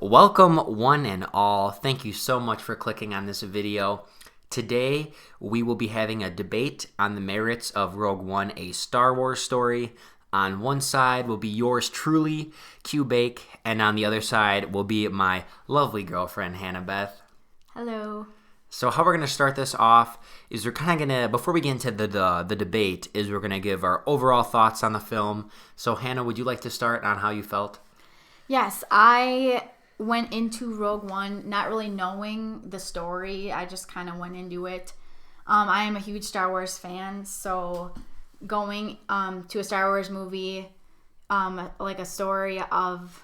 Welcome one and all. Thank you so much for clicking on this video. Today, we will be having a debate on the merits of Rogue One, a Star Wars story. On one side will be yours truly, Qbake, and on the other side will be my lovely girlfriend, Hannah Beth. Hello. So how we're going to start this off is we're kind of going to, before we get into the debate, is we're going to give our overall thoughts on the film. So Hannah, would you like to start on how you felt? Yes, I went into Rogue One not really knowing the story. I just kind of went into it. I am a huge Star Wars fan, so going to a Star Wars movie, like a story of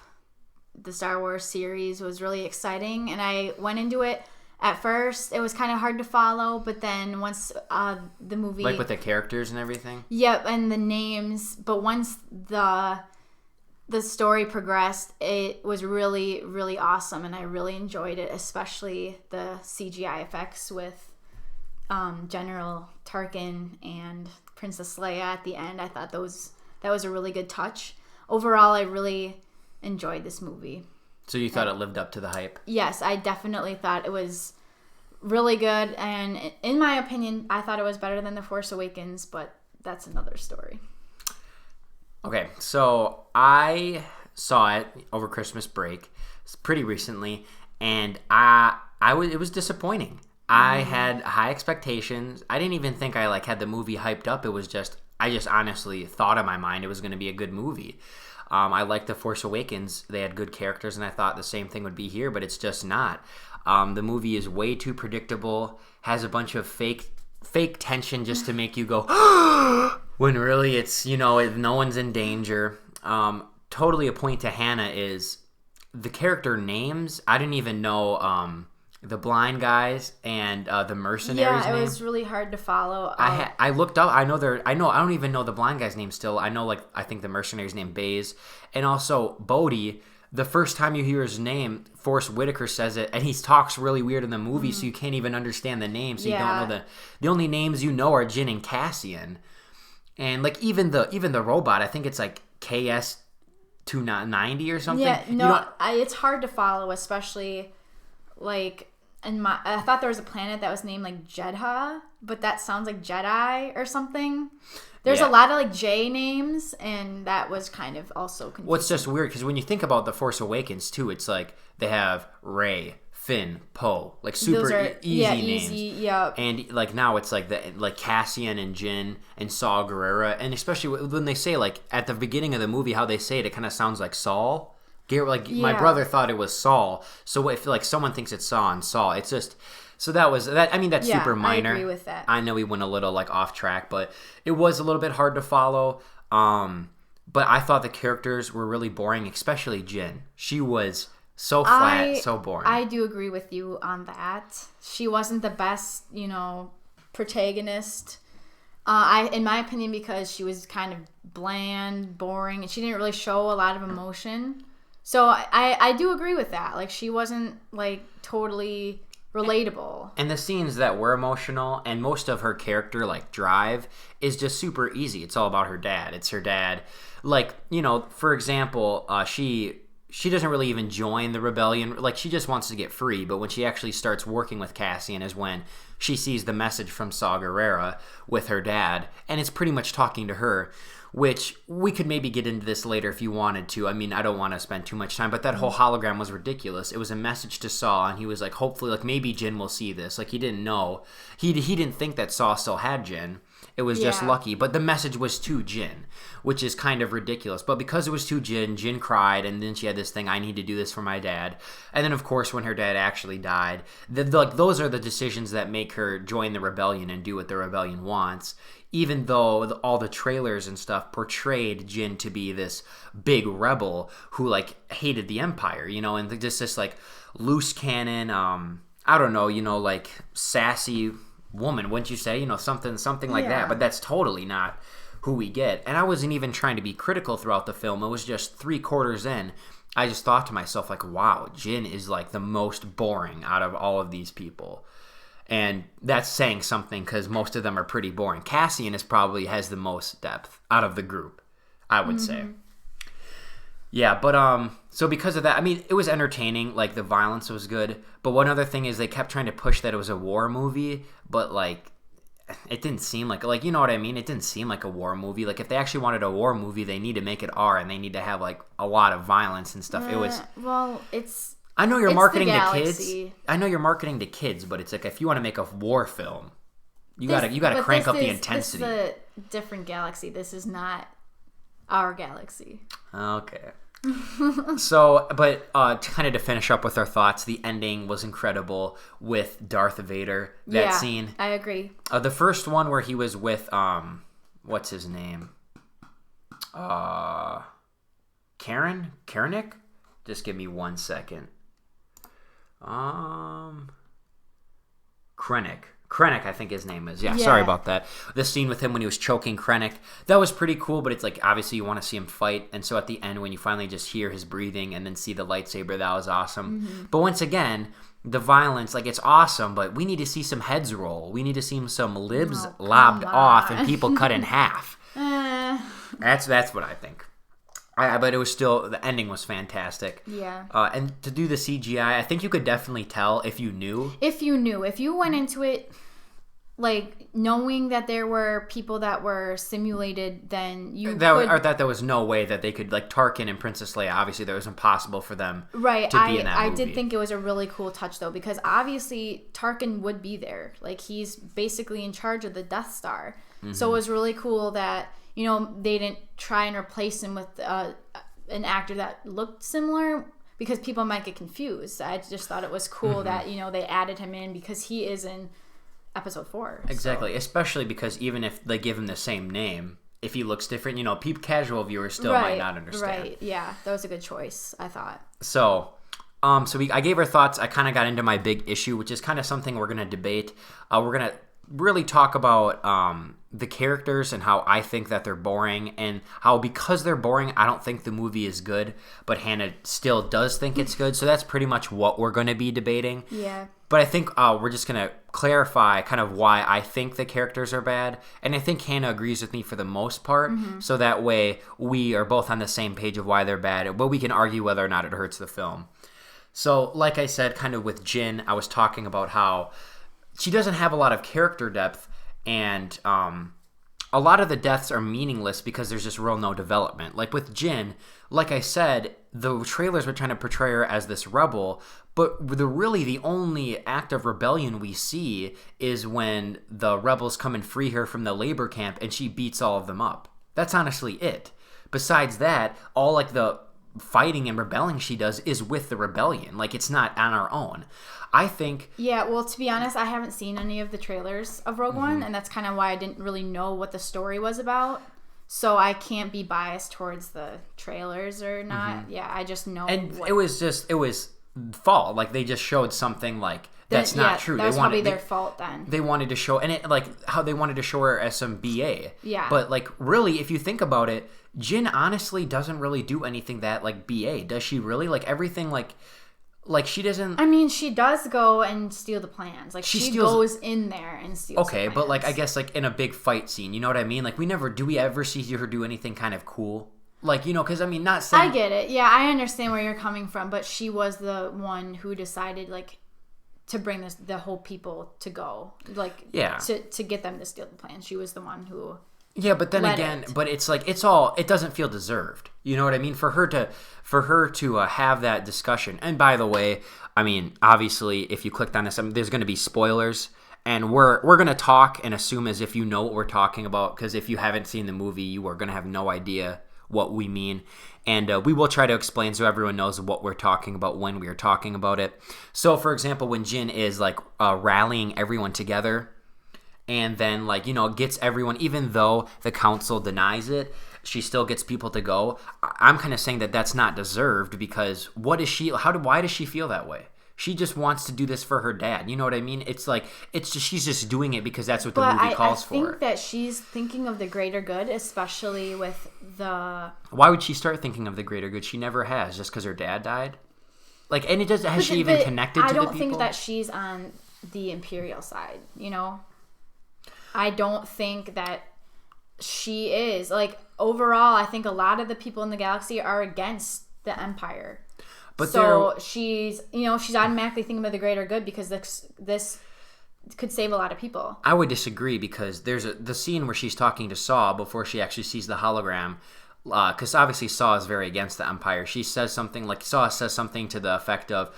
the Star Wars series was really exciting, and I went into it. At first, it was kind of hard to follow, but then once the movie... Like with the characters and everything? Yep, and the names. But once the story progressed, it was really, really awesome, and I really enjoyed it, especially the CGI effects with General Tarkin and Princess Leia at the end. I thought that was a really good touch. Overall, I really enjoyed this movie. So you thought it lived up to the hype? Yes, I definitely thought it was really good. And in my opinion, I thought it was better than The Force Awakens, but that's another story. Okay, so I saw it over Christmas break pretty recently, and it was disappointing. I had high expectations. I didn't even think I had the movie hyped up. It was just, I just honestly thought in my mind it was going to be a good movie. I liked The Force Awakens. They had good characters, and I thought the same thing would be here, but it's just not. The movie is way too predictable, has a bunch of fake tension just to make you go, when really it's, no one's in danger. Totally a point to Hannah is the character names. I didn't even know the blind guys and the mercenaries' Yeah, it name. was really hard to follow. I looked up. I don't even know the blind guy's name still. I know I think the mercenary's name Baze, and also Bodhi. The first time you hear his name, Forrest Whitaker says it, and he talks really weird in the movie, so you can't even understand the name. So you don't know the only names you know are Jin and Cassian, and even the robot. I think it's KS 290 or something. Yeah, it's hard to follow, especially I thought there was a planet that was named Jedha, but that sounds like Jedi or something. There's a lot of J names, and that was kind of also confusing. Well, it's just weird because when you think about The Force Awakens too, it's they have Rey, Finn, Poe, super easy names. Easy, yeah. And now it's Cassian and Jin and Saw Gerrera, and especially when they say at the beginning of the movie how they say it, it kind of sounds like Saul. My brother thought it was Saul, so if someone thinks it's Saw and Saul, it's just so that was that. I mean, that's super minor. I agree with that. I know we went a little off track, but it was a little bit hard to follow. But I thought the characters were really boring, especially Jin. She was so flat, so boring. I do agree with you on that. She wasn't the best, protagonist. In my opinion, because she was kind of bland, boring, and she didn't really show a lot of emotion. So I do agree with that. She wasn't totally relatable. And the scenes that were emotional, and most of her character drive is just super easy. It's all about her dad. It's her dad. For example, she doesn't really even join the rebellion. She just wants to get free. But when she actually starts working with Cassian is when she sees the message from Saw Gerrera with her dad, and it's pretty much talking to her. Which we could maybe get into this later if you wanted to. I mean, I don't want to spend too much time, but that whole hologram was ridiculous. It was a message to Saw, and he was hopefully, maybe Jin will see this. He didn't know. He didn't think that Saw still had Jin. It was just lucky. But the message was to Jin, which is kind of ridiculous. But because it was to Jin, Jin cried, and then she had this thing, I need to do this for my dad. And then, of course, when her dad actually died, those are the decisions that make her join the rebellion and do what the rebellion wants. Even though all the trailers and stuff portrayed Jin to be this big rebel who hated the Empire, and just this loose cannon, I don't know, sassy woman, wouldn't you say? Something like that. But that's totally not who we get. And I wasn't even trying to be critical throughout the film. It was just 3/4 in. I just thought to myself, wow, Jin is the most boring out of all of these people. And that's saying something because most of them are pretty boring. Cassian probably has the most depth out of the group, I would say. Yeah, but so because of that, I mean, it was entertaining. Like the violence was good, but one other thing is they kept trying to push that it was a war movie, but like it didn't seem like you know what I mean. It didn't seem like a war movie. Like if they actually wanted a war movie, they need to make it R and they need to have like a lot of violence and stuff. It was well, it's. I know you're It's marketing the to Galaxy. kids. I know you're marketing to kids, but it's like if you want to make a war film, you gotta crank up the intensity. This is a different galaxy. This is not our galaxy. Okay. So, but kind of to finish up with our thoughts, the ending was incredible with Darth Vader. That scene. I agree. The first one where he was with what's his name? Karenick? Just give me 1 second. Krennic, I think his name is. Yeah, sorry about that. The scene with him when he was choking Krennic, that was pretty cool, but it's like, obviously you want to see him fight, and so at the end when you finally just hear his breathing and then see the lightsaber, that was awesome. Mm-hmm. But once again, the violence, like it's awesome, but we need to see some heads roll. We need to see some libs lobbed off and people cut in half. That's what I think. But it was still, the ending was fantastic. Yeah. And to do the CGI, I think you could definitely tell if you knew. If you went into it, like, knowing that there were people that were simulated, then or that there was no way that they could, like, Tarkin and Princess Leia, obviously that was impossible for them to be in that movie. I did think it was a really cool touch, though, because obviously Tarkin would be there. Like, he's basically in charge of the Death Star. Mm-hmm. So it was really cool that, you know, they didn't try and replace him with an actor that looked similar, because people might get confused. I just thought it was cool that, you know, they added him in because he is in Episode 4. Exactly, so. Especially because even if they give him the same name, if he looks different, you know, casual viewers still might not understand. Right, yeah, that was a good choice, I thought. So, I gave our thoughts. I kind of got into my big issue, which is kind of something we're going to debate. We're going to really talk about the characters and how I think that they're boring, and how because they're boring, I don't think the movie is good, but Hannah still does think it's good. So that's pretty much what we're going to be debating. Yeah. But I think we're just going to clarify kind of why I think the characters are bad. And I think Hannah agrees with me for the most part. Mm-hmm. So that way we are both on the same page of why they're bad, but we can argue whether or not it hurts the film. So like I said, kind of with Jin, I was talking about how she doesn't have a lot of character depth, and a lot of the deaths are meaningless because there's just real no development. Like with Jin, like I said, the trailers were trying to portray her as this rebel, but the only act of rebellion we see is when the rebels come and free her from the labor camp and she beats all of them up. That's honestly it. Besides that, all like the fighting and rebelling she does is with the rebellion. Like, it's not on our own. I think... Yeah, well, to be honest, I haven't seen any of the trailers of Rogue One, and that's kind of why I didn't really know what the story was about. So I can't be biased towards the trailers or not. Mm-hmm. Yeah, I just know. And it was fall. Like, they just showed something like that's not true. That was probably their fault then. They wanted to show, and it like how they wanted to show her as some BA. Yeah. But like, really, if you think about it, Jin honestly doesn't really do anything that like BA. Does she really? Like everything like she doesn't. I mean, she does go and steal the plans. Like she goes in there and steals. Okay, but like I guess like in a big fight scene, you know what I mean? Like do we ever see her do anything kind of cool? Like, you know, because I mean, not saying. I get it. Yeah, I understand where you're coming from, but she was the one who decided like to bring the whole people to go, like to get them to steal the plans. She was the one who. Yeah, but then again, but it's like it doesn't feel deserved. You know what I mean? For her to have that discussion. And by the way, I mean, obviously, if you clicked on this, there's going to be spoilers, and we're going to talk and assume as if you know what we're talking about, because if you haven't seen the movie, you are going to have no idea what we mean. And we will try to explain so everyone knows what we're talking about when we are talking about it. So, for example, when Jin is like rallying everyone together, and then, like, you know, gets everyone, even though the council denies it, she still gets people to go. I'm kind of saying that that's not deserved, because why does she feel that way? She just wants to do this for her dad. You know what I mean? It's like, she's just doing it because that's what the movie calls for. I think that she's thinking of the greater good, especially with the... Why would she start thinking of the greater good? She never has, just because her dad died? Like, and has she even connected to the people? I don't think that she's on the Imperial side, you know? I don't think that she is. Like, overall, I think a lot of the people in the galaxy are against the Empire. But so she's automatically thinking about the greater good because this could save a lot of people. I would disagree because there's the scene where she's talking to Saw before she actually sees the hologram. Because obviously Saw is very against the Empire. She says something like Saw says something to the effect of,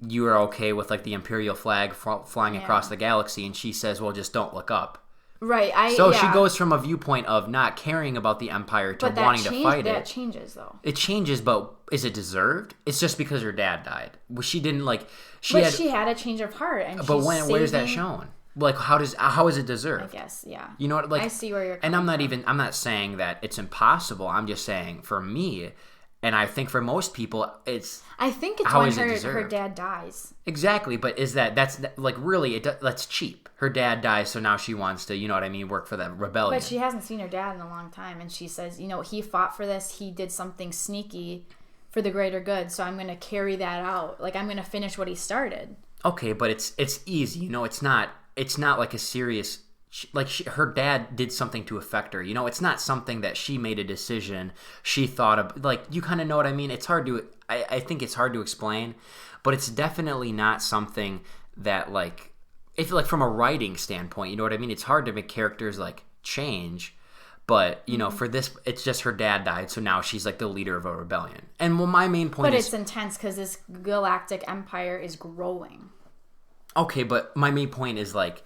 "You are okay with like the Imperial flag flying across the galaxy," and she says, "Well, just don't look up." Right. She goes from a viewpoint of not caring about the Empire to wanting to fight it. That changes though. It changes, but is it deserved? It's just because her dad died. Well, she didn't like. She had a change of heart, and where's that shown? Like, how is it deserved? I guess, yeah. You know what? Like, I see where you're coming and I'm not saying that it's impossible. I'm just saying for me, and I think for most people, I think it's when her dad dies. Exactly, but that's like really that's cheap. Her dad dies, so now she wants to, you know what I mean, work for that rebellion. But she hasn't seen her dad in a long time, and she says, he fought for this. He did something sneaky for the greater good, so I'm going to carry that out. Like, I'm going to finish what he started. Okay, but it's easy, it's not like a serious, her dad did something to affect her, it's not something that she made a decision, she thought of, like, you kind of know what I mean. It's hard to, I think it's hard to explain, but it's definitely not something that, like, if like from a writing standpoint, you know what I mean, it's hard to make characters like change. But, for this, it's just her dad died, so now she's like the leader of a rebellion. And my main point is... But it's intense because this galactic empire is growing. Okay, but my main point is like,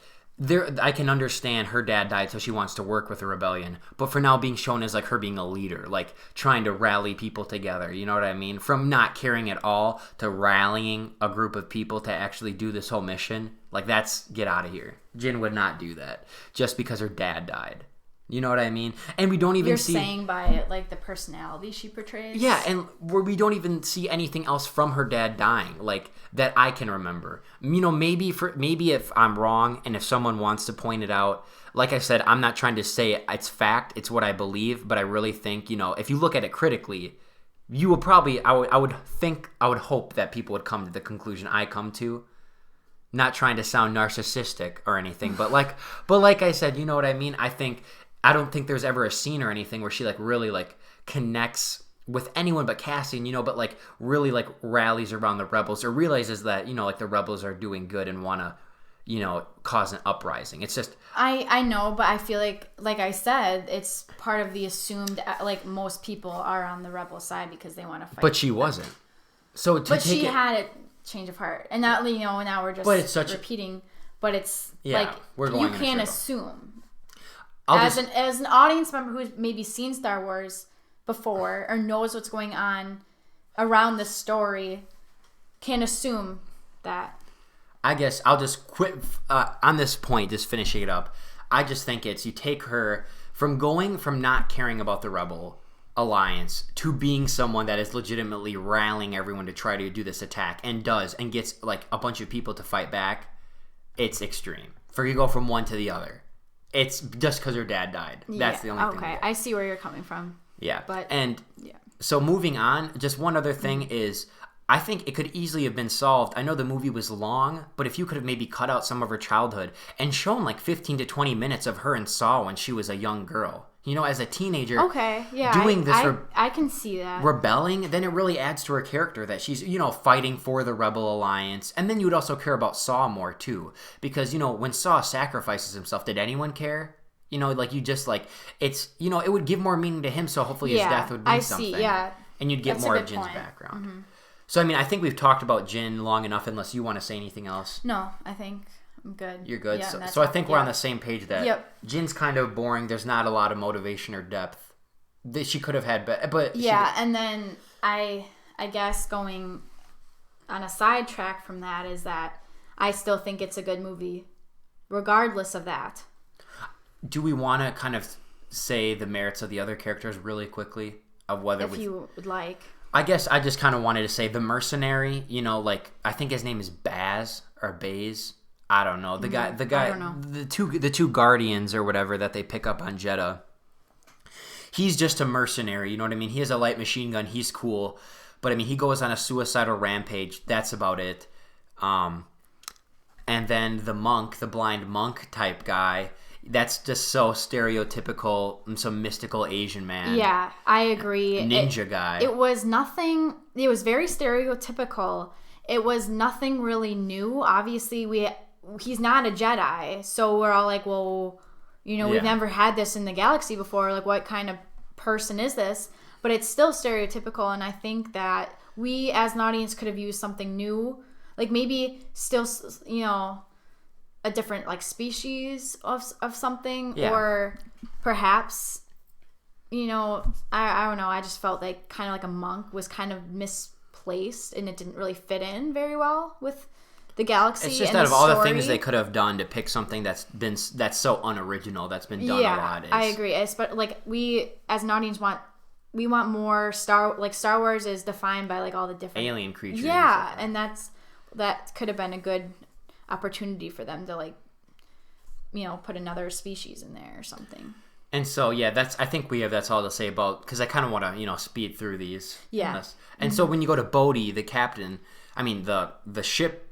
I can understand her dad died, so she wants to work with a rebellion. But for now being shown as like her being a leader, like trying to rally people together, you know what I mean? From not caring at all to rallying a group of people to actually do this whole mission, like that's, get out of here. Jin would not do that just because her dad died. You know what I mean? And we don't even see... You're saying by, like, the personality she portrays? Yeah, and we don't even see anything else from her dad dying, like, that I can remember. Maybe if I'm wrong, and if someone wants to point it out, like I said, I'm not trying to say it's fact, it's what I believe, but I really think, if you look at it critically, you will probably... I would hope that people would come to the conclusion I come to. Not trying to sound narcissistic or anything, but like I said, you know what I mean? I don't think there's ever a scene or anything where she like really like connects with anyone but Cassian, but like really like rallies around the rebels or realizes that, like the rebels are doing good and want to, cause an uprising. It's just... I know, but I feel like I said, it's part of the assumed, like most people are on the rebel side because they want to fight. But she wasn't. So she had a change of heart. And now, now we're just repeating, but it's like, you can't assume. As an audience member who's maybe seen Star Wars before or knows what's going on around the story, can assume that. I guess I'll just quit on this point, just finishing it up. I just think you take her from going from not caring about the Rebel Alliance to being someone that is legitimately rallying everyone to try to do this attack and gets like a bunch of people to fight back. It's extreme. For you go from one to the other. It's just because her dad died. That's the only thing. Okay, I see where you're coming from. Yeah. So moving on, just one other thing is, I think it could easily have been solved. I know the movie was long, but if you could have maybe cut out some of her childhood and shown like 15 to 20 minutes of her and Saw when she was a young girl. As a teenager, doing this, I can see that. Rebelling, then it really adds to her character that she's, fighting for the Rebel Alliance. And then you would also care about Saw more, too. Because, when Saw sacrifices himself, did anyone care? It's, it would give more meaning to him, so hopefully his death would mean something. And you'd get more of Jin's background. Mm-hmm. So, I think we've talked about Jin long enough, unless you want to say anything else. No, I think... I'm good. You're good. Yeah, so I think we're on the same page that Jin's kind of boring. There's not a lot of motivation or depth. She could have had, but and then I guess going on a sidetrack from that is that I still think it's a good movie, regardless of that. Do we want to kind of say the merits of the other characters really quickly of whether you would like? I guess I just kind of wanted to say the mercenary. I think his name is Baz or Baze. I don't know. The guy, the two guardians or whatever that they pick up on Jeddah. He's just a mercenary, you know what I mean? He has a light machine gun. He's cool. But, he goes on a suicidal rampage. That's about it. And then the monk, the blind monk type guy, That's just so stereotypical, some mystical Asian man. Yeah, I agree. Ninja guy. It was nothing. It was very stereotypical. It was nothing really new. Obviously, he's not a Jedi, so we're all like, well, we've never had this in the galaxy before. Like, what kind of person is this? But it's still stereotypical, and I think that we, as an audience, could have used something new. Like, maybe still, a different, like, species of something. Yeah. Or perhaps, I don't know. I just felt like kind of like a monk was kind of misplaced, and it didn't really fit in very well with the galaxy. It's just and out of the all story. the things they could have done to pick something that's so unoriginal, that's been done a lot. I agree. But like, we as an audience want more Star Wars is defined by like all the different alien creatures. Yeah, and that could have been a good opportunity for them to like, put another species in there or something. And so I think that's all to say about, because I kind of want to speed through these. Yeah. And so when you go to Bodhi, the captain, the ship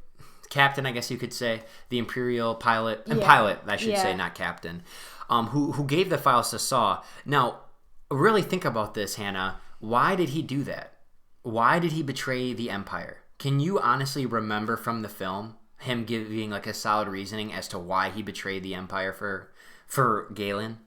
captain, I guess you could say, the Imperial pilot, pilot, I should say, not captain, who gave the files to Saw. Now, really think about this, Hannah. Why did he do that? Why did he betray the Empire? Can you honestly remember from the film him giving like a solid reasoning as to why he betrayed the Empire for Galen?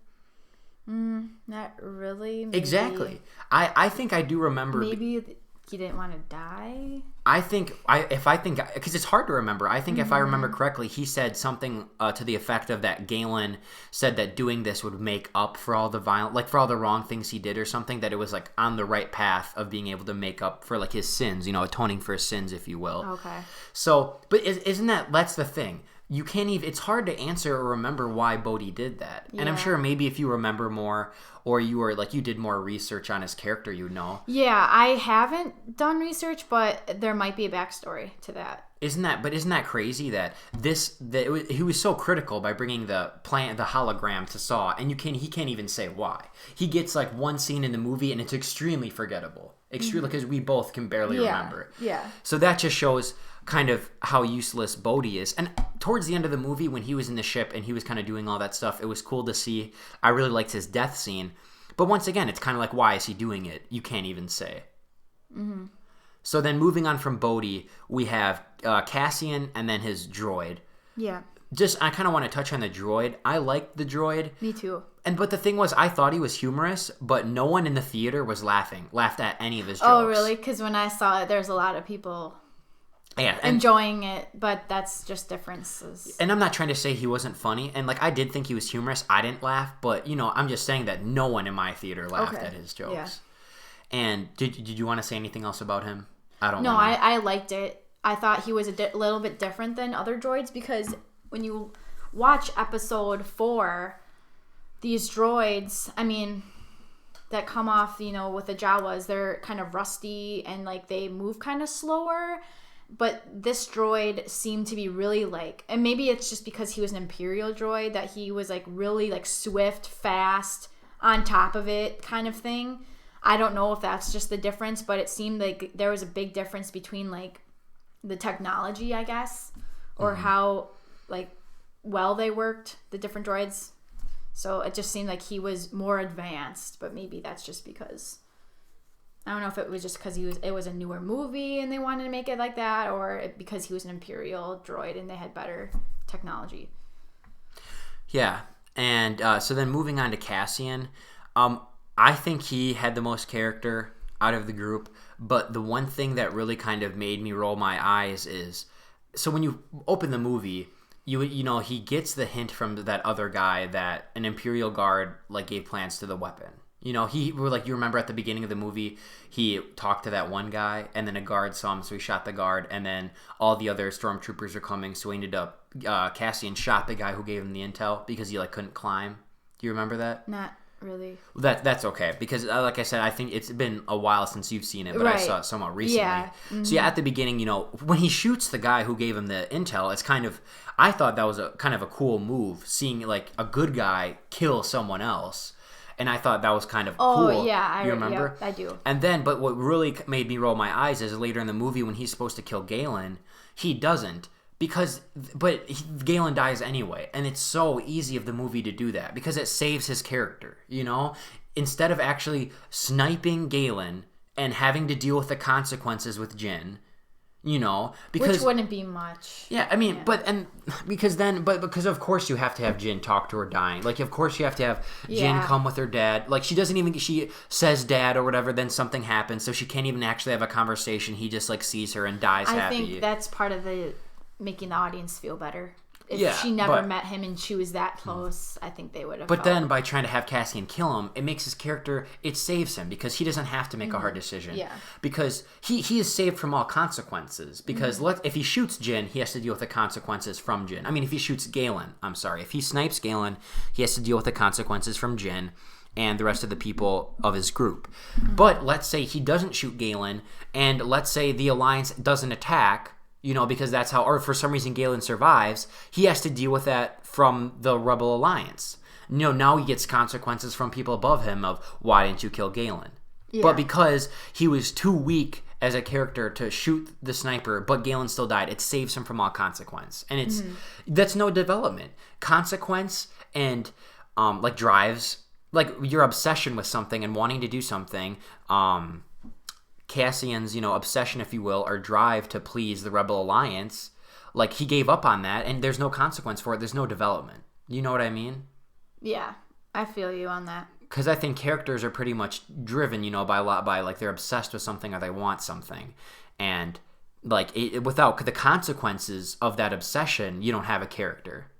Not really. Maybe. Exactly. I think I do remember. Maybe he didn't want to die. Because it's hard to remember. I think if I remember correctly, he said something to the effect of that Galen said that doing this would make up for all the for all the wrong things he did or something, that it was like on the right path of being able to make up for like his sins, atoning for his sins, if you will. Okay. So, but that's the thing. You can't even, it's hard to answer or remember why Bodhi did that. Yeah. And I'm sure maybe if you remember more, or you did more research on his character, Yeah, I haven't done research, but there might be a backstory to that. Isn't that crazy that he was so critical by bringing the hologram to Saw, and he can't even say why. He gets like one scene in the movie and it's extremely forgettable. Extremely, because we both can barely remember it. Yeah. So that just shows kind of how useless Bodhi is. And towards the end of the movie, when he was in the ship and he was kind of doing all that stuff, it was cool to see. I really liked his death scene. But once again, it's kind of like, why is he doing it? You can't even say. Mm-hmm. So then moving on from Bodhi, we have Cassian and then his droid. Yeah. I kind of want to touch on the droid. I liked the droid. Me too. But the thing was, I thought he was humorous, but no one in the theater laughed at any of his jokes. Oh, really? Because when I saw it, there's a lot of people enjoying it, but that's just differences. And I'm not trying to say he wasn't funny, and like I did think he was humorous. I didn't laugh, but I'm just saying that no one in my theater laughed at his jokes. Yeah. And did you want to say anything else about him? I liked it. I thought he was a little bit different than other droids, because when you watch episode 4, these droids, that come off, with the Jawas, they're kind of rusty and like they move kind of slower. But this droid seemed to be really and maybe it's just because he was an Imperial droid that he was like really like swift, fast, on top of it kind of thing. I don't know if that's just the difference, but it seemed like there was a big difference between like the technology, I guess, or how like well they worked, the different droids. So it just seemed like he was more advanced, but maybe that's just because, I don't know if it was just because it was a newer movie and they wanted to make it like that, or because he was an Imperial droid and they had better technology. Yeah, and so then moving on to Cassian, I think he had the most character out of the group, but the one thing that really kind of made me roll my eyes is, so when you open the movie, he gets the hint from that other guy that an Imperial guard like gave plans to the weapon. You remember at the beginning of the movie, he talked to that one guy, and then a guard saw him, so he shot the guard, and then all the other stormtroopers are coming, so he ended up, Cassian shot the guy who gave him the intel because he couldn't climb. Do you remember that? Not really. That's okay, because like I said, I think it's been a while since you've seen it, but right. I saw it somewhat recently. Yeah. Mm-hmm. So at the beginning, when he shoots the guy who gave him the intel, it's kind of, I thought that was a kind of a cool move, seeing like a good guy kill someone else. And I thought that was kind of cool. Oh, yeah. You remember? Yeah, I do. And then, but what really made me roll my eyes is later in the movie when he's supposed to kill Galen, he doesn't. Galen dies anyway, and it's so easy of the movie to do that because it saves his character, Instead of actually sniping Galen and having to deal with the consequences with Jin, because which wouldn't be much. Yeah, I mean, because of course you have to have Jin talk to her dying. Like, of course you have to have Jin come with her dad. Like, she says dad or whatever, then something happens, so she can't even actually have a conversation. He just like sees her and dies happy. I think that's part of the making the audience feel better. If she never met him and she was that close, I think they would have. But then by trying to have Cassian kill him, it makes his character, it saves him because he doesn't have to make a hard decision. Yeah. Because he is saved from all consequences. Because if he shoots Jin, he has to deal with the consequences from Jin. I mean, if he shoots Galen, if he snipes Galen, he has to deal with the consequences from Jin and the rest of the people of his group. But let's say he doesn't shoot Galen, and let's say the Alliance doesn't attack, because that's how, or for some reason Galen survives, he has to deal with that from the Rebel Alliance. Now he gets consequences from people above him of, why didn't you kill Galen? Yeah. But because he was too weak as a character to shoot the sniper, but Galen still died, it saves him from all consequence. And that's no development. Consequence and, drives, your obsession with something and wanting to do something, Cassian's, obsession, if you will, or drive to please the Rebel Alliance, he gave up on that, and there's no consequence for it. There's no development. You know what I mean? Yeah, I feel you on that. Because I think characters are pretty much driven, by they're obsessed with something or they want something, and without the consequences of that obsession, you don't have a character.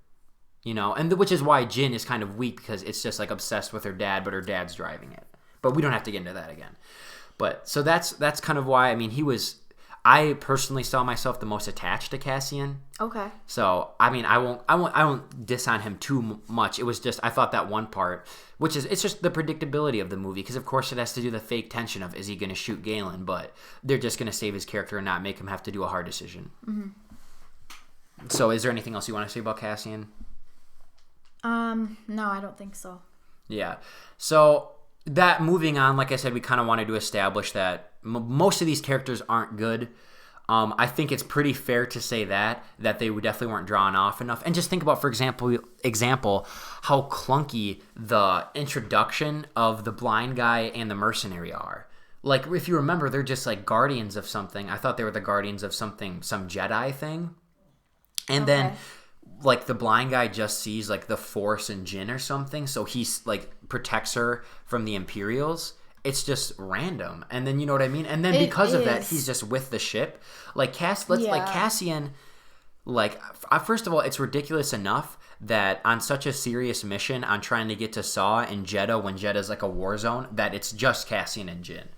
And which is why Jin is kind of weak, because it's just obsessed with her dad, but her dad's driving it. But we don't have to get into that again. But so that's kind of why, I personally saw myself the most attached to Cassian. Okay. So, I won't diss on him too much. It was just, I thought that one part, it's just the predictability of the movie, because of course it has to do the fake tension of, is he going to shoot Galen? But they're just going to save his character and not make him have to do a hard decision. Mm-hmm. So, is there anything else you want to say about Cassian? No, I don't think so. Yeah. So, that moving on, like I said, we kind of wanted to establish that most of these characters aren't good. I think it's pretty fair to say that they definitely weren't drawn off enough. And just think about, for example, how clunky the introduction of the blind guy and the mercenary are. If you remember, they're just guardians of something. I thought they were the guardians of something, some Jedi thing. And then the blind guy just sees the Force and Jin or something, so he's protects her from the Imperials. It's just random, and then you know what I mean. And then because of that, he's just with the ship. Cassian. First of all, it's ridiculous enough that on such a serious mission, on trying to get to Saw and Jeddah, when Jeddah's a war zone, that it's just Cassian and Jin.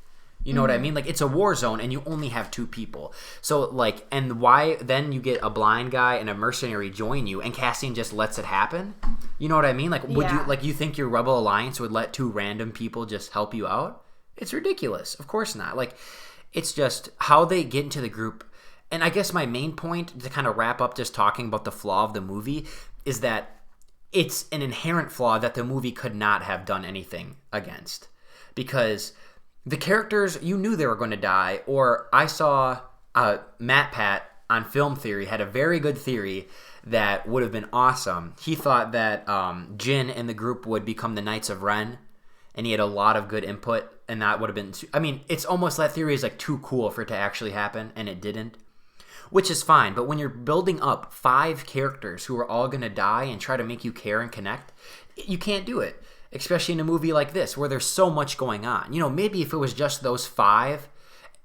You know what I mean? It's a war zone, and you only have two people. So, and why then you get a blind guy and a mercenary join you, and Cassian just lets it happen? You know what I mean? Would you think your Rebel Alliance would let two random people just help you out? It's ridiculous. Of course not. It's just how they get into the group. And I guess my main point, to kind of wrap up just talking about the flaw of the movie, is that it's an inherent flaw that the movie could not have done anything against. Because the characters, you knew they were going to die, or I saw Matt Pat on Film Theory had a very good theory that would have been awesome. He thought that Jin and the group would become the Knights of Ren, and he had a lot of good input, and that would have been... it's almost, that theory is too cool for it to actually happen, and it didn't. Which is fine, but when you're building up 5 characters who are all going to die and try to make you care and connect, you can't do it. Especially in a movie like this, where there's so much going on. Maybe if it was just those 5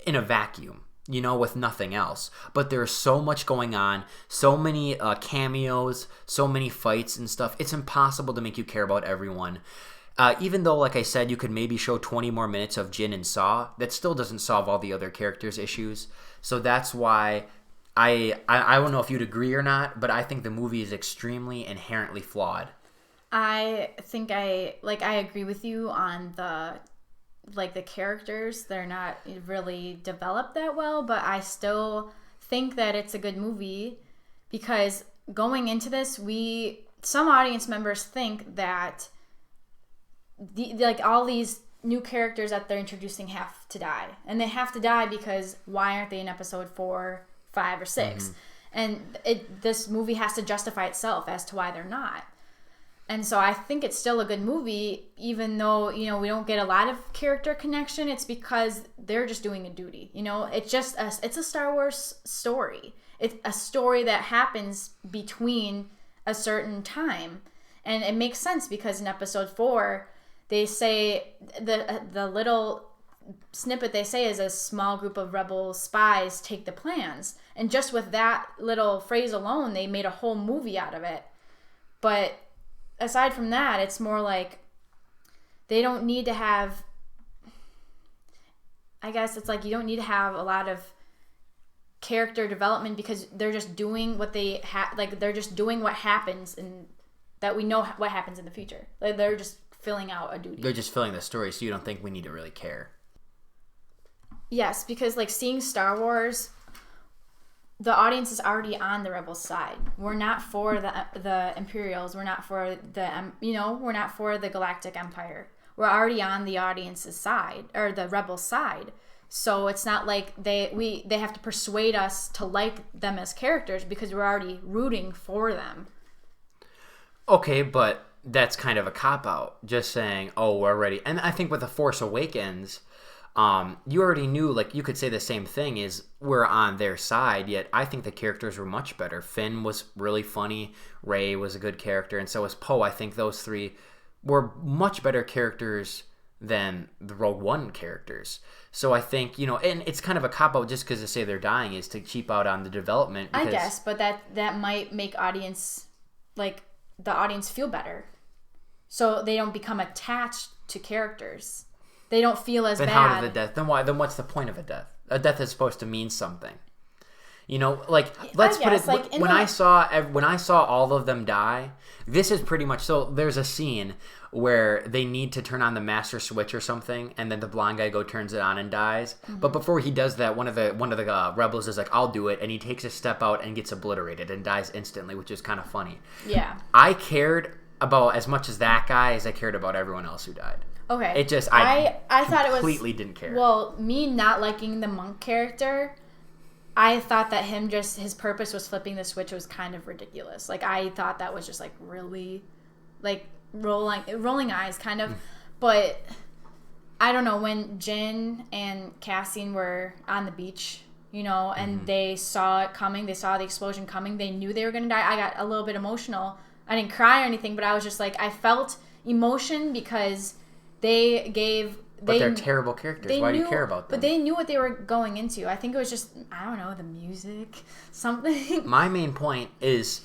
in a vacuum, with nothing else. But there's so much going on, so many cameos, so many fights and stuff. It's impossible to make you care about everyone. Even though, like I said, you could maybe show 20 more minutes of Jin and Saw, that still doesn't solve all the other characters' issues. So that's why I don't know if you'd agree or not, but I think the movie is extremely inherently flawed. I think I agree with you on the characters. They're not really developed that well, but I still think that it's a good movie, because going into this, some audience members think that all these new characters that they're introducing have to die, and they have to die because why aren't they in episode 4, 5, or 6? Mm-hmm. And this movie has to justify itself as to why they're not. And so I think it's still a good movie, even though, we don't get a lot of character connection. It's because they're just doing a duty. It's a Star Wars story. It's a story that happens between a certain time. And it makes sense because in episode 4, they say the little snippet they say is a small group of rebel spies take the plans. And just with that little phrase alone, they made a whole movie out of it. But aside from that, it's more like they don't need to have, I guess it's like you don't need to have a lot of character development because they're just doing what they they're just doing what happens, and that we know what happens in the future. Like they're just filling out a duty. They're just filling the story, so you don't think we need to really care. Yes, because like seeing Star Wars, the audience is already on the rebels' side. We're not for the Imperials. We're not for we're not for the Galactic Empire. We're already on the audience's side, or the rebels' side. So it's not like they have to persuade us to like them as characters because we're already rooting for them. Okay, but that's kind of a cop-out. Just saying, oh, we're ready. And I think with The Force Awakens, you already knew, like, you could say the same thing, is we're on their side, yet I think the characters were much better. Finn was really funny, Rey was a good character, and so was Poe. I think those three were much better characters than the Rogue One characters. So I think, and it's kind of a cop-out just because to say they're dying is to cheap out on the development. I guess, but that might make the audience feel better. So they don't become attached to characters. They don't feel as bad. Then how did the death? Then why? Then what's the point of a death? A death is supposed to mean something. Let's put it. Like when I saw all of them die, this is pretty much so. There's a scene where they need to turn on the master switch or something, and then the blonde guy turns it on and dies. Mm-hmm. But before he does that, one of the rebels is like, "I'll do it," and he takes a step out and gets obliterated and dies instantly, which is kind of funny. Yeah, I cared about as much as that guy as I cared about everyone else who died. Okay. It just I thought it was completely didn't care. Well, me not liking the monk character, I thought that his purpose was flipping the switch was kind of ridiculous. Like I thought that was just like really like rolling eyes kind of. But I don't know, when Jin and Cassian were on the beach, and they saw it coming, they saw the explosion coming, they knew they were going to die. I got a little bit emotional. I didn't cry or anything, but I was just like, I felt emotion because but they're terrible characters. Why do you care about them? But they knew what they were going into. I think it was just, I don't know, the music, something. My main point is,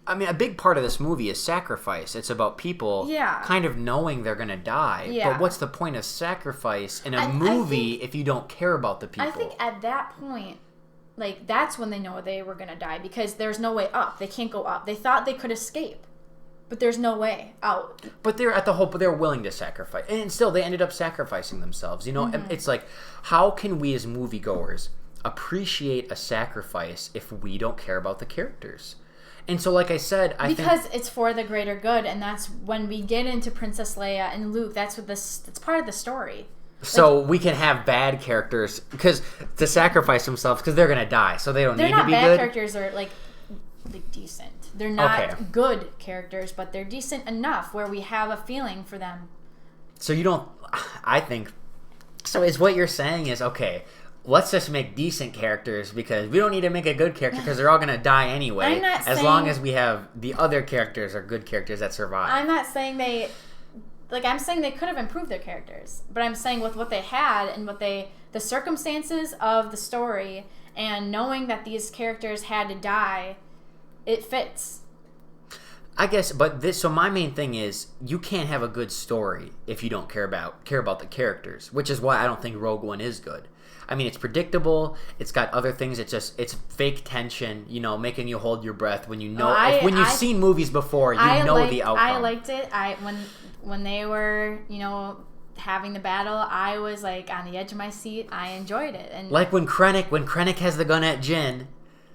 a big part of this movie is sacrifice. It's about people kind of knowing they're going to die. Yeah. But what's the point of sacrifice in a movie if you don't care about the people? I think at that point, like, that's when they know they were going to die because there's no way up. They can't go up. They thought they could escape. But there's no way out. But they're willing to sacrifice. And still, they ended up sacrificing themselves. It's like, how can we as moviegoers appreciate a sacrifice if we don't care about the characters? And so, like I said, because it's for the greater good, and that's when we get into Princess Leia and Luke. That's part of the story. So we can have bad characters because to sacrifice themselves because they're gonna die, so they don't need to be good. They're not bad characters, or like decent. They're not good characters, but they're decent enough where we have a feeling for them. So you don't... I think... So is what you're saying is, okay, let's just make decent characters because we don't need to make a good character because they're all going to die anyway. I'm not saying... long as we have the other characters are good characters that survive. I'm not saying they... Like, I'm saying they could have improved their characters. But I'm saying with what they had and the circumstances of the story and knowing that these characters had to die... It fits. I guess, but so my main thing is you can't have a good story if you don't care about the characters, which is why I don't think Rogue One is good. It's predictable. It's got other things. It's fake tension, making you hold your breath when when you've seen movies before, the outcome. I liked it. When they were, having the battle, I was like on the edge of my seat. I enjoyed it. And like when Krennic has the gun at Jin.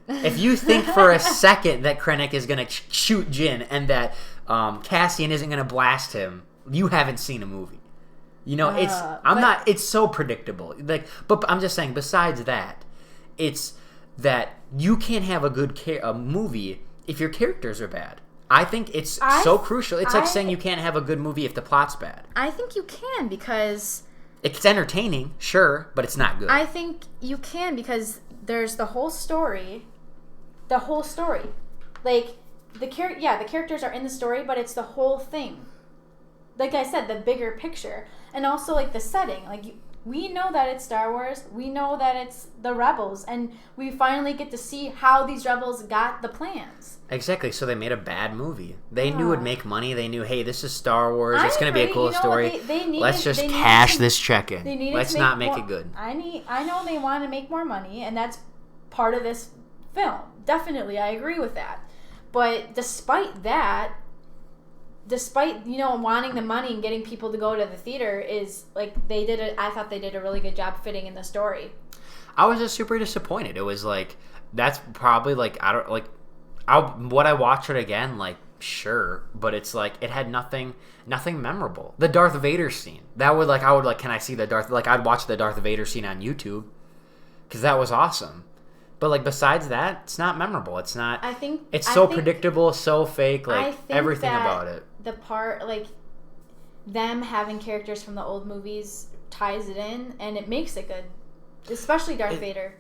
If you think for a second that Krennic is going to shoot Jin and that Cassian isn't going to blast him, you haven't seen a movie. It's so predictable. But I'm just saying, besides that, it's that you can't have a good a movie if your characters are bad. I think it's so crucial. It's like saying you can't have a good movie if the plot's bad. I think you can because... It's entertaining, sure, but it's not good. I think you can because there's the whole story. The whole story. Like, the characters are in the story, but it's the whole thing. Like I said, the bigger picture. And also, like, the setting. Like, we know that it's Star Wars. We know that it's the rebels. And we finally get to see how these rebels got the plans. Exactly. So they made a bad movie. They knew it would make money. They knew, hey, this is Star Wars. It's going to be a cool story. Let's just cash this check in. Let's not make it good. I know they want to make more money, and that's part of this film. Definitely, I agree with that. But despite that... Despite, wanting the money and getting people to go to the theater is, like, I thought they did a really good job fitting in the story. I was just super disappointed. It was, like, that's probably, like, would I watch it again? Like, sure. But it's, like, it had nothing memorable. The Darth Vader scene. Can I see the Darth, like, I'd watch the Darth Vader scene on YouTube. Because that was awesome. But, like, besides that, it's not memorable. It's not... It's so predictable, so fake, like, everything about it. The part, like, them having characters from the old movies ties it in, and it makes it good. Especially Darth Vader.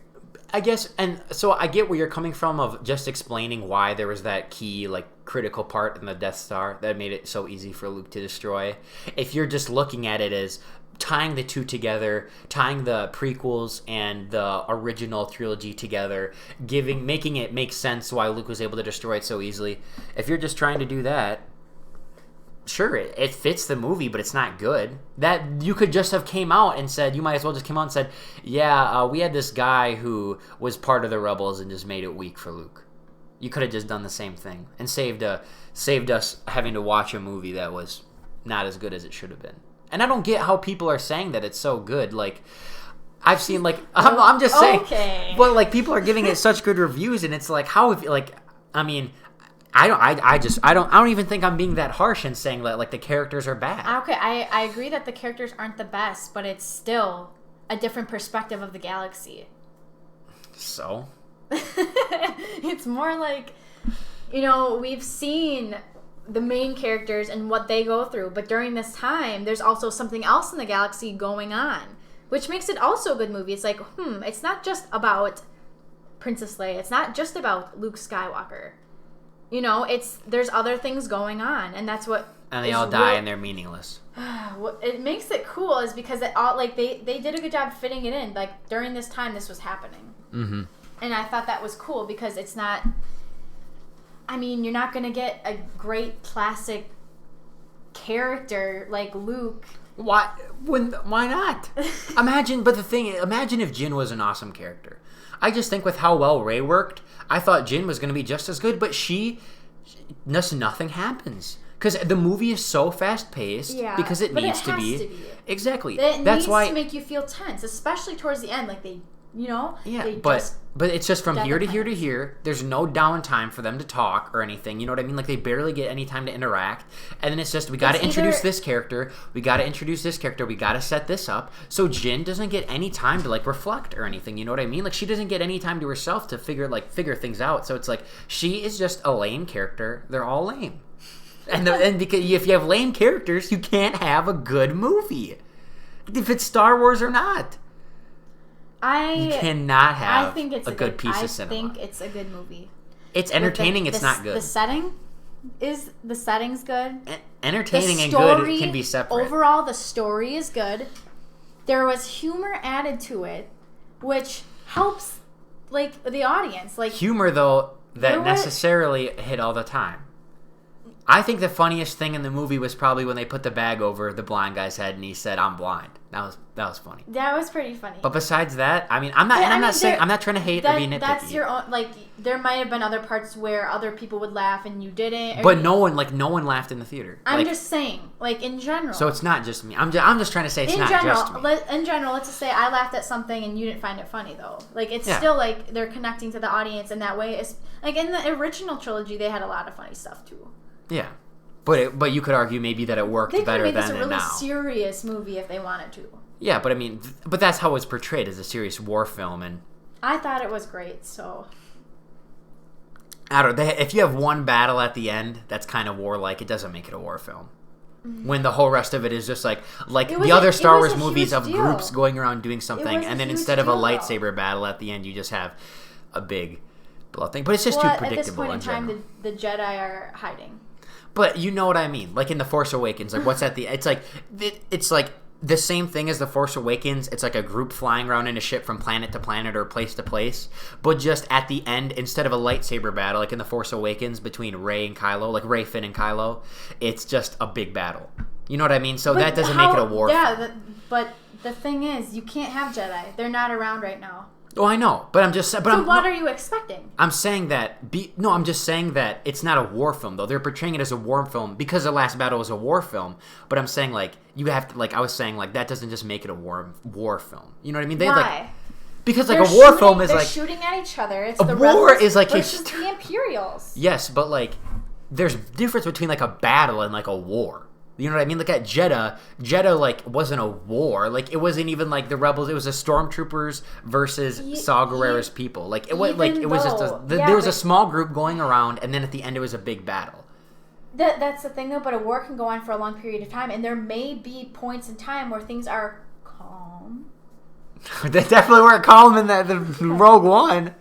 I guess, and so I get where you're coming from of just explaining why there was that key, like, critical part in the Death Star that made it so easy for Luke to destroy. If you're just looking at it as tying the two together, tying the prequels and the original trilogy together, making it make sense why Luke was able to destroy it so easily. If you're just trying to do that, sure, it fits the movie, but it's not good. That you could just have came out and said, you might as well just came out and said, we had this guy who was part of the rebels and just made it weak for Luke. You could have just done the same thing and saved us having to watch a movie that was not as good as it should have been. And I don't get how people are saying that it's so good. Like, I've seen, like, I'm just saying, but, like, people are giving it such good reviews, and it's like, how, like, I mean, I don't even think I'm being that harsh in saying that, like, the characters are bad. Okay, I agree that the characters aren't the best, but it's still a different perspective of the galaxy. So? It's more like, we've seen the main characters and what they go through, but during this time there's also something else in the galaxy going on, which makes it also a good movie. It's like, it's not just about Princess Leia, it's not just about Luke Skywalker, there's other things going on, and that's what, and they all die and they're meaningless. What it makes it cool is because it all, like, they did a good job fitting it in, like, during this time this was happening. And I thought that was cool because it's not, I mean, you're not going to get a great classic character like Luke. Why not? Imagine if Jyn was an awesome character. I just think with how well Rey worked, I thought Jyn was going to be just as good, but nothing happens. Because the movie is so fast-paced, because it needs to be. Exactly. That's why to make you feel tense, especially towards the end. Like, but it's just from here to here to here. There's no downtime for them to talk or anything. You know what I mean? Like, they barely get any time to interact. And then it's just, we got to introduce this character. We got to introduce this character. We got to set this up. So Jyn doesn't get any time to, like, reflect or anything. You know what I mean? Like, she doesn't get any time to herself to figure things out. So it's like, she is just a lame character. They're all lame. And because if you have lame characters, you can't have a good movie. If it's Star Wars or not. You cannot have a good piece of cinema. I think it's a good movie. It's entertaining. It's not good. The setting's good. Entertaining and good can be separate. Overall, the story is good. There was humor added to it, which helps, like, the audience. Like, humor, though, that necessarily hit all the time. I think the funniest thing in the movie was probably when they put the bag over the blind guy's head and he said, "I'm blind." That was funny. That was pretty funny. But besides that, I mean, I'm not trying to hate or be nitpicky. That's your own, like, there might have been other parts where other people would laugh and you didn't. But no one laughed in the theater. I'm just saying, like, in general. So it's not just me. I'm just trying to say it's not just me. In general, let's just say I laughed at something and you didn't find it funny, though. Like, it's still, like, they're connecting to the audience in that way. It's, like, in the original trilogy, they had a lot of funny stuff, too. Yeah. But you could argue maybe that it worked better then and now. They could have made this a really serious movie if they wanted to. Yeah, but that's how it's portrayed as a serious war film, and I thought it was great. So I don't know. If you have one battle at the end that's kind of war-like, it doesn't make it a war film. When the whole rest of it is just like the other Star Wars movies of groups going around doing something, and then instead of a lightsaber battle at the end, you just have a big blood thing. But it's just too predictable at this point in time, the Jedi are hiding. But you know what I mean? Like in The Force Awakens, like what's at the... It's like the same thing as The Force Awakens. It's like a group flying around in a ship from planet to planet or place to place. But just at the end, instead of a lightsaber battle, like in The Force Awakens between Rey and Kylo, like Rey, Finn, and Kylo, it's just a big battle. You know what I mean? So that doesn't make it a war film. But the thing is, you can't have Jedi. They're not around right now. Oh, I know, but I'm just. But so what are you expecting? I'm saying that. I'm just saying that it's not a war film though. They're portraying it as a war film because the last battle was a war film. But I'm saying like you have to I was saying that doesn't just make it a war film. You know what I mean? Why? Because a war film is they're shooting at each other. It's a the war rebels is like versus the Imperials. Yes, but there's difference between a battle and a war. You know what I mean? Like at Jeddah wasn't a war. Like it wasn't even the rebels. It was the stormtroopers versus Saw Gerrera's people. It was just there was a small group going around, and then at the end it was a big battle. That's the thing though. But a war can go on for a long period of time, and there may be points in time where things are calm. They definitely weren't calm in the Rogue One.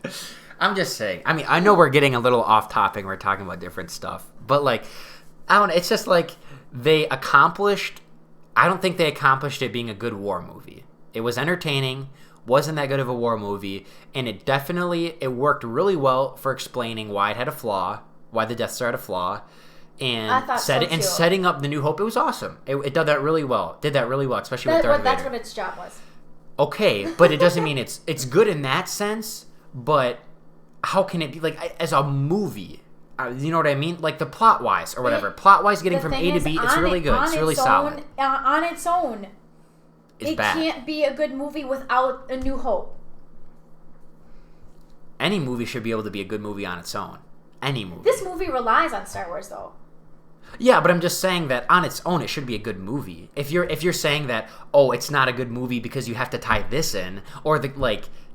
I'm just saying. I mean, I know we're getting a little off topic. We're talking about different stuff, but I don't know. It's just they accomplished... I don't think they accomplished it being a good war movie. It was entertaining, wasn't that good of a war movie, and it worked really well for explaining why it had a flaw, why the Death Star had a flaw, and setting up the New Hope. It was awesome. It did that really well. Especially with Darth Vader. That's what its job was. Okay, but it doesn't mean it's good in that sense, but how can it be, as a movie... you know what I mean? The plot-wise or whatever. Plot-wise, getting from A to B, it's really good. It's really solid. On its own, it can't be a good movie without A New Hope. Any movie should be able to be a good movie on its own. Any movie. This movie relies on Star Wars, though. Yeah, but I'm just saying that on its own, it should be a good movie. If you're saying that, it's not a good movie because you have to tie this in, or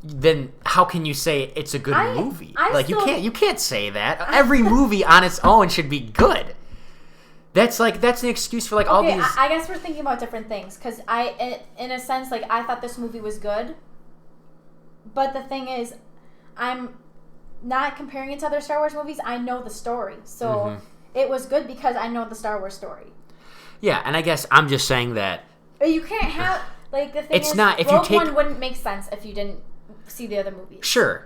then how can you say it's a good movie? You can't say that. Every movie on its own should be good. That's an excuse for all these. I guess we're thinking about different things because in a sense, I thought this movie was good, but the thing is, I'm not comparing it to other Star Wars movies. I know the story, so it was good because I know the Star Wars story. Yeah, and I guess I'm just saying that you can't have the thing. It's not if Rogue you take One wouldn't make sense if you didn't see the other movies. Sure.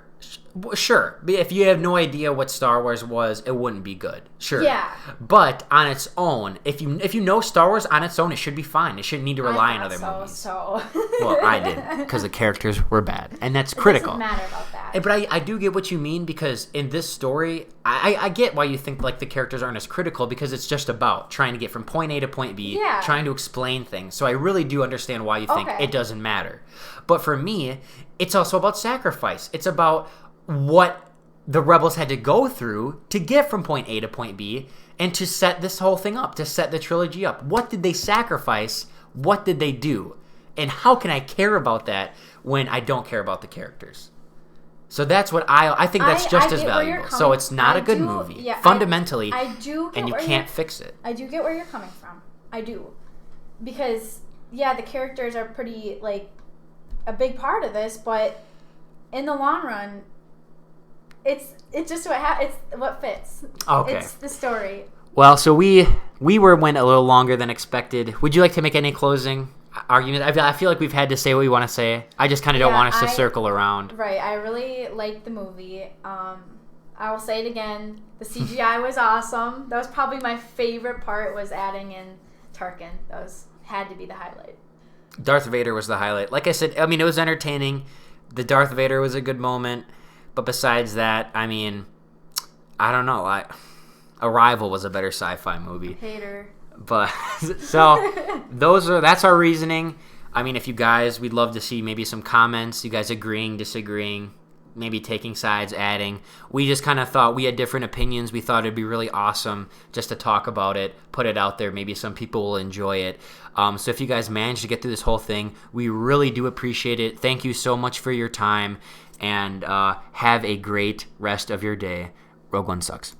But if you have no idea what Star Wars was, it wouldn't be good. Sure. Yeah. But on its own, if you know Star Wars on its own, it should be fine. It shouldn't need to rely on other movies. Well, I did because the characters were bad, and that's critical. It doesn't matter about that. But I do get what you mean because in this story, I get why you think the characters aren't as critical because it's just about trying to get from point A to point B, trying to explain things. So I really do understand why you think it doesn't matter. But for me, it's also about sacrifice. It's about what the rebels had to go through to get from point A to point B and to set this whole thing up, to set the trilogy up. What did they sacrifice? What did they do? And how can I care about that when I don't care about the characters? So that's what I think that's just as valuable. So it's not a good movie. Fundamentally, I do get and you can't fix it. I do get where you're coming from. I do. Because, the characters are pretty, a big part of this, but in the long run, it's just it's what fits. Okay. It's the story. Well, so we went a little longer than expected. Would you like to make any closing argument? I feel like we've had to say what we want to say. I just kind of don't want us to circle around. Right. I really liked the movie. I will say it again. The CGI was awesome. That was probably my favorite part, was adding in Tarkin. That had to be the highlight. Darth Vader was the highlight. Like I said, it was entertaining. The Darth Vader was a good moment. But besides that, I don't know. Arrival was a better sci-fi movie. Hater. But so that's our reasoning. If you guys, we'd love to see maybe some comments. You guys agreeing, disagreeing, maybe taking sides, adding. We just kind of thought we had different opinions. We thought it'd be really awesome just to talk about it, put it out there. Maybe some people will enjoy it. So if you guys managed to get through this whole thing, we really do appreciate it. Thank you so much for your time, and have a great rest of your day. Rogue One sucks.